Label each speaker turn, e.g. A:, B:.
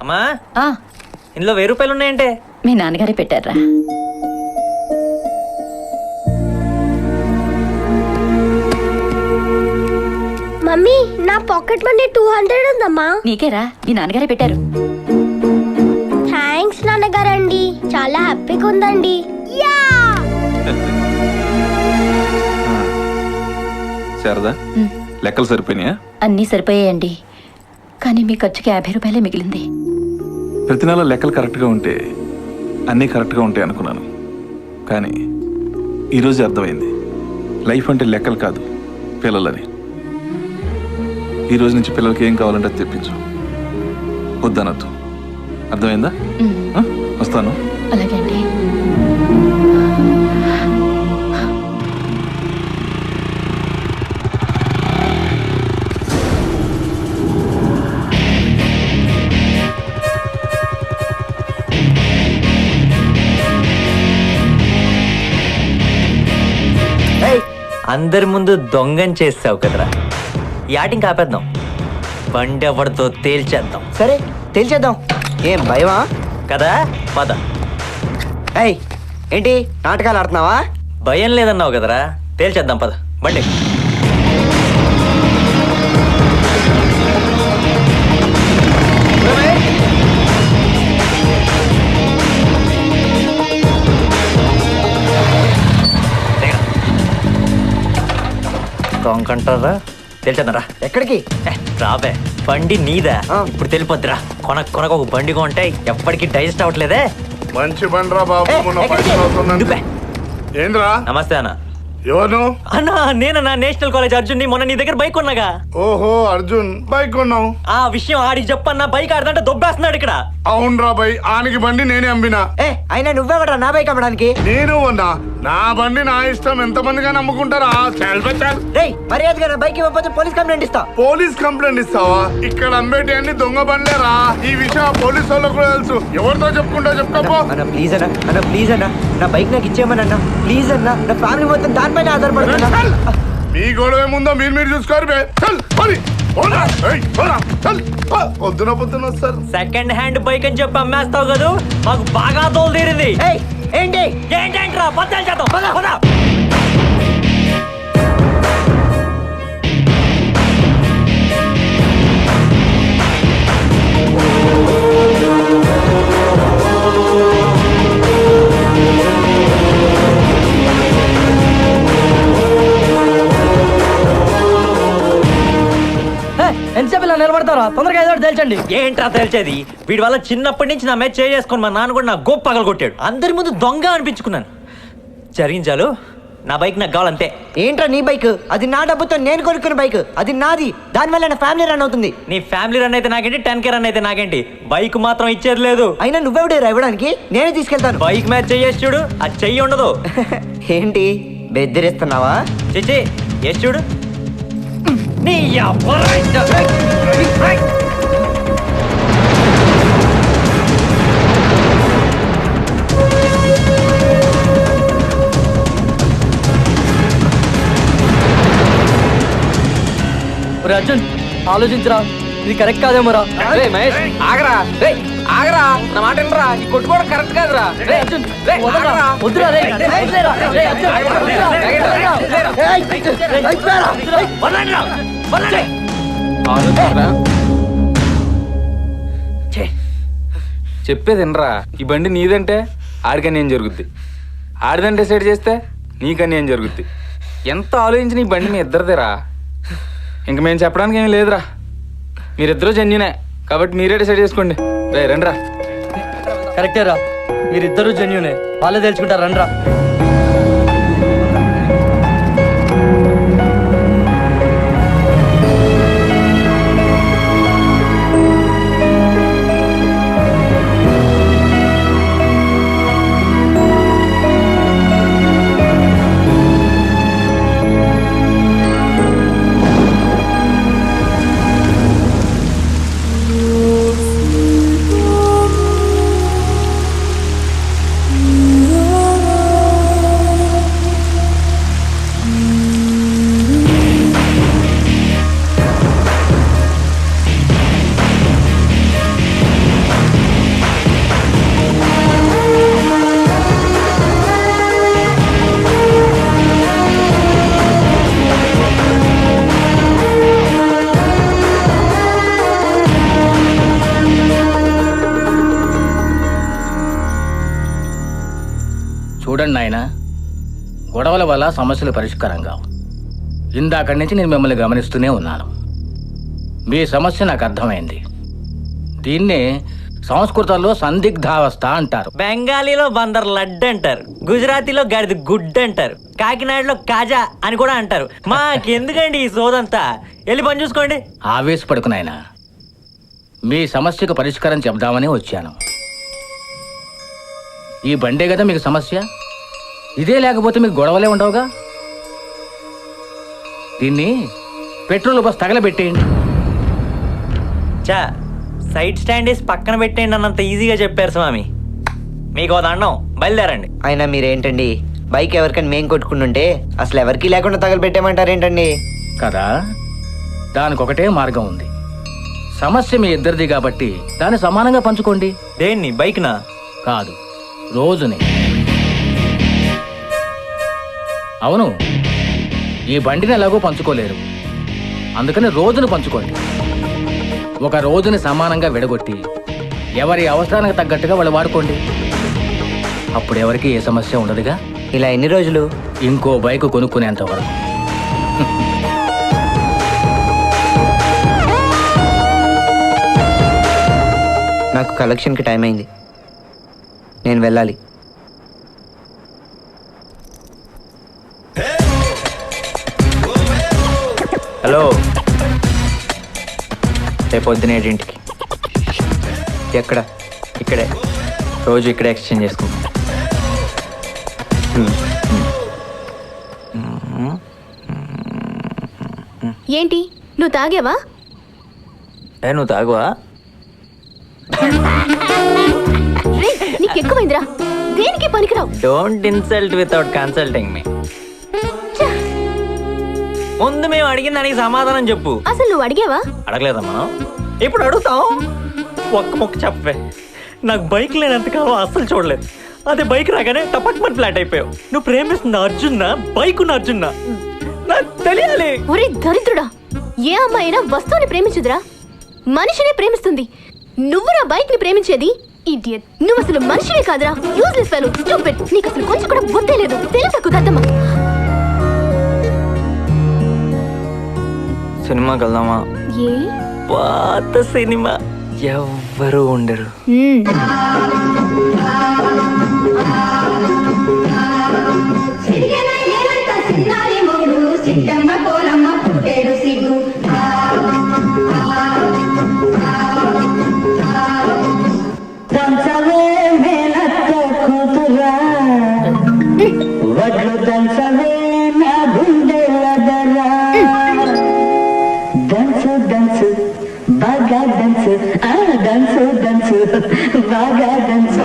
A: అమ్మా
B: ఆ,
A: ఇందులో 1000 రూపాయలు ఉన్నాయంటే.
B: మీ నాన్నగారే పెట్టారా?
C: మమ్మీ నా పాకెట్ మనీ 200 ఉందమ్మా.
B: నీకేరా, మీ నాన్నగారే పెట్టారు.
C: థ్యాంక్స్ నాన్నగారండి, చాలా హ్యాపీగా ఉందండి. యా
D: శారదా, లెక్కలు సరిపోయినాయా?
B: అన్నీ సరిపోయాయండి, కానీ మీ ఖర్చుకి 50 రూపాయలే మిగిలింది.
D: ప్రతి నెల లెక్కలు కరెక్ట్గా ఉంటే అన్నీ కరెక్ట్గా ఉంటాయి అనుకున్నాను, కానీ ఈరోజు అర్థమైంది లైఫ్ అంటే లెక్కలు కాదు పిల్లలని. ఈరోజు నుంచి పిల్లలకి ఏం కావాలంటే అది తెప్పించు, వద్దనద్దు. అర్థమైందా? వస్తాను.
B: అలాగే అండి.
A: అందరి ముందు దొంగని చేస్తావు కదరా, ఈ ఆటింగ్ ఆపేద్దాం. బండి ఎవరితో తేల్చేద్దాం.
E: సరే తెలిసేద్దాం. ఏం భయమా
A: కదా, పద.
E: ఏయ్ ఏంటి నాటకాలు ఆడుతున్నావా?
A: భయం లేదన్నావు కదరా, తేల్చేద్దాం పద. బండి దొంగంటారా, తేల్చేద్దాంరా.
E: ఎక్కడికి?
A: రాబే, బండి నీదా,
E: ఆ.
A: ఇప్పుడు తెలిపోద్దురా. కొనకు ఒక బండి కొంటే ఎప్పటికీ డైజెస్ట్ అవ్వట్లేదే.
F: మంచి బండ్రా బాబు,
E: ఏ,
F: మొన్న
E: ఎక్కడికి?
F: పైసలు అవుతుందంటే.
A: ముందు బే.
F: ఏంద్రా?
A: నమస్తే అన్న.
F: ఎవరు?
A: అన్నా నేనన్నా, నేషనల్ కాలేజ్ అర్జున్. మొన్న నీ దగ్గర బైక్ కొన్నాగా.
F: ఓహో అర్జున్, బైక్ కొన్నావు?
A: ఆ విషయం ఆడికి చెప్పన్నా, బైక్ ఆడదంటే దొబ్బేస్తున్నాడు ఇక్కడ.
F: అవునరా బై, ఆనికి బండి నేనే అమ్మినా.
E: ఏ అయినా నువ్వెవడరా నా బైక్ అమ్మడానికి?
F: నేను ఉన్నా, నా బండి నా ఇష్టం, ఎంతమందిగా నమ్ముకుంటారా? చల్ బే చల్.
E: రేయ్ మర్యాదగా నా బైక్ ఇవ్వకపోతే పోలీస్ కంప్లైంట్ ఇస్తా.
F: పోలీస్ కంప్లైంట్ ఇస్తావా? ఇక్కడ అమ్మేటి అన్ని దొంగ బండ్లేరా. ఈ విషయం ఆ పోలీస్ వాళ్ళకు కూడా తెలుసు. ఎవరితో చెప్పుకుంటా చెప్పుకోపో.
E: అన్న ప్లీజ్ అన్న, అన్న ప్లీజ్ అన్న, నా బైక్ నాకు ఇచ్చేయమని అన్న ప్లీజ్ అన్న. నా ఫ్యామిలీ మొత్తం దానిపైన ఆధారపడుతున్నా.
F: మీ గొడవ ఏముందో మీరు చూసుకోరు బే. చల్ పని. పోరా. ఏయ్, పోరా. చల్. పొద్దున పొద్దున వస్తారు.
A: సెకండ్ హ్యాండ్ బైక్ అని చెప్పి అమ్మేస్తావు కదా, మాకు బాగా తోలు తీరింది.
E: ఏయ్ ఏంటి?
A: ఏంటంట్రా, బద్దలు చేద్దాం. పద, పద.
G: ఎంతసేపు ఇలా నిలబడతారా? తొందరగా ఏదో ఒకటి తేల్చండి.
A: ఏంట్రా తెలిసేది? వీడి వల్ల చిన్నప్పటి నుంచి నా మీద చేసుకొని మా నాన్న కూడా నా గొప్ప పగలు కొట్టాడు. అందరి ముందు దొంగ అనిపించుకున్నాను. జరిగించాలు, నా బైక్ నాకు కావాలంతే.
E: ఏంట్రా నీ బైక్? అది నా డబ్బుతో నేను కొనుక్కున్న బైక్, అది నాది. దానివల్ల నా ఫ్యామిలీ రన్ అవుతుంది.
A: నీ ఫ్యామిలీ రన్ అయితే నాకేంటి, 10K రన్ అయితే నాకేంటి, బైక్ మాత్రం ఇచ్చేది లేదు.
E: అయినా నువ్వెవడేరా ఇవ్వడానికి? నేనే తీసుకెళ్తాను.
A: బైక్ మ్యాచ్ చెయ్యేసి చూడు, అది చెయ్యి ఉండదు.
E: ఏంటి బెదిరిస్తున్నావా?
A: చిచ్చి ఎస్ చూడు. నీ అబ్బా.
G: అర్జున్ ఆలోచించరా, ఇది కరెక్ట్ కాదేమోరా.
H: మహేష్ ఆగరా, రే ఆగరా, నా మాట వినరా, ఈ కొట్టుకోవడం కరెక్ట్ కాదురా. రే అర్జున్, రే ఆగరా.
G: వద్దురా రే, వదిలేరా. రే అర్జున్, వద్దురా.
H: ఆలోచించరా. చెప్పేది వినరా, ఈ బండి నీదంటే ఆడికని ఏం జరుగుద్ది, ఆడిదని డిసైడ్ చేస్తే నీకని ఏం జరుగుద్ది. ఎంత ఆలోచించి నీ బండి మీ ఇద్దరిదేరా. ఇంక మేము చెప్పడానికి ఏమీ లేదురా, మీరిద్దరూ జెన్యునే కాబట్టి మీరే డిసైడ్ చేసుకోండి. రే రండ్రా.
G: కరెక్టేరా, మీరిద్దరూ జెన్యునే, వాళ్ళే తెలుసుకుంటారు. రండ్రా.
I: చూడండి నాయన, గొడవల వల్ల సమస్యలు పరిష్కారం కావు. ఇందాకడి నుంచి నేను మిమ్మల్ని గమనిస్తూనే ఉన్నాను. మీ సమస్య నాకు అర్థమైంది. దీన్నే సంస్కృతంలో సందిగ్ధావస్థ అంటారు.
A: బెంగాలీలో బందర్ లడ్డు అంటారు, గుజరాతీలో గడిది గుడ్డు అంటారు, కాకినాడలో కాజా అని కూడా అంటారు. మాకెందుకండి ఈ సోదంతా? వెళ్ళి పని చూసుకోండి.
I: ఆవేశపడుకు నాయనా, మీ సమస్యకు పరిష్కారం చెప్దామని వచ్చాను. ఈ బండే కదా మీకు సమస్య. ఇదే లేకపోతే మీకు గొడవలే ఉండవుగా. దీన్ని పెట్రోల్ బస్ తగలబెట్టేయండి.
A: చా సైడ్ స్టాండ్ వేసి పక్కన పెట్టేయండి అన్నంత ఈజీగా చెప్పారు స్వామి. మీకు దండం, బయలుదేరండి.
E: అయినా మీరేంటండి, బైక్ ఎవరికైనా మేం కొట్టుకుంటుంటే అసలు ఎవరికి లేకుండా తగలబెట్టేమంటారేంటండి?
I: కదా, దానికొకటే మార్గం ఉంది. సమస్య మీ ఇద్దరిది కాబట్టి దాన్ని సమానంగా పంచుకోండి.
A: దేన్ని? బైక్నా?
I: కాదు, రోజుని. అవును, ఈ బండిని ఎలాగో పంచుకోలేరు, అందుకని రోజును పంచుకోండి. ఒక రోజుని సమానంగా విడగొట్టి ఎవరి అవసరానికి తగ్గట్టుగా వాళ్ళు వాడుకోండి. అప్పుడు ఎవరికి ఏ సమస్య ఉండదుగా.
E: ఇలా ఎన్ని రోజులు?
I: ఇంకో బైక్ కొనుక్కునేంత వరకు.
E: నాకు కలెక్షన్కి టైం అయింది, నేను వెళ్ళాలి.
A: హలో, రేపు పొద్దున 7ంటికి.
E: ఎక్కడ?
A: ఇక్కడే, రోజు ఇక్కడే ఎక్స్చేంజ్ చేసుకుంటాం.
C: ఏంటి నువ్వు తాగావా?
A: నువ్వు తాగువా?
C: నీకు ఎక్కువైందిరా, దేనికి పనికిరావు.
A: డోంట్ ఇన్సల్ట్ వితౌట్ కన్సల్టింగ్ మీ. ముందు మేము అడిగిన దానికి సమాధానం చెప్పు.
C: అసలు నువ్వు అడిగావా?
A: అడగలేదా మనం? ఇప్పుడు అడుగుతాం. ఒక్క మొక్క చెప్పే. నాకు బైక్ లేనంతకాలం అస్సలు చూడలేదు. అదే బైక్ రాగానే టపక్మన్ ఫ్లాట్ అయిపోయావు. నువ్వు ప్రేమిస్తున్న అర్జున్నా, బైక్ ఉన్న అర్జున్నా? నాకు తెలియాలి.
C: ఒరే దరిద్రుడా, ఏ అమ్మాయి అయినా వస్తువుని ప్రేమించుదురా, మనిషిని ప్రేమిస్తుంది. నువ్వు నా బైక్ ని ప్రేమించేది? ఇడియట్, నువ్వు అసలు మనిషినే కాదురా, యూజ్లెస్ ఫెలో, స్టూపిడ్. నీకు అసలు కొంచెం కూడా బుద్ధి లేదు, తెలుసకు దద్దమ్మా.
A: సినిమాకి వెళ్దామా?
C: ఏ
A: పాత సినిమా, ఎవ్వరూ ఉండరు.
J: Dansu, baga dansu, dansu, dansu, baga dansu.